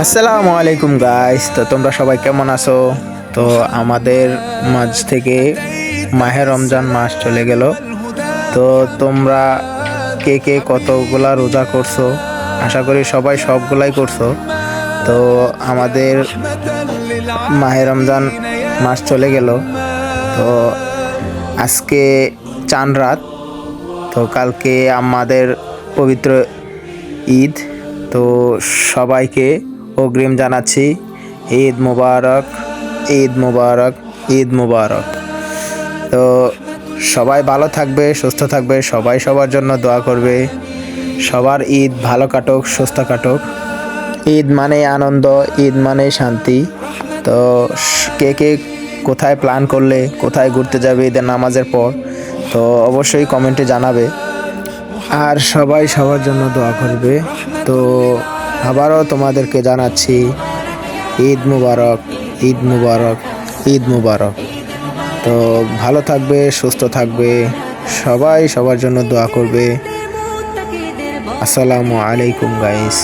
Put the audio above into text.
আসসালামু আলাইকুম গাইস, তো তোমরা সবাই কেমন আছো? তো আমাদের মাঝ থেকে মাহে রমজান মাস চলে গেল। তো তোমরা কে কে কতগুলা রোজা করছো? আশা করি সবাই সবগুলাই করছো। তো আমাদের মাহে রমজান মাস চলে গেল। তো আজকে চাঁদ রাত। তো কালকে আমাদের পবিত্র ঈদ। তো সবাইকে অগ্রিম জানাচ্ছি ঈদ মুবারক, ঈদ মুবারক, ঈদ মুবারক। তো সবাই ভালো থাকবে, সুস্থ থাকবে, সবাই সবার জন্য দোয়া করবে। সবার ঈদ ভালো কাটুক, সুস্থ কাটুক। ঈদ মানে আনন্দ, ঈদ মানে শান্তি। তো কে কে কোথায় প্ল্যান করলে, কোথায় ঘুরতে যাবে ঈদের নামাজের পর, তো অবশ্যই কমেন্টে জানাবে। আর সবাই সবার জন্য দোয়া করবে। তো আবারও তোমাদেরকে জানাচ্ছি ঈদ মুবারক, ঈদ মুবারক, ঈদ মুবারক। তো ভালো থাকবে, সুস্থ থাকবে, সবাই সবার জন্য দোয়া করবে। আসসালামু আলাইকুম গাইস।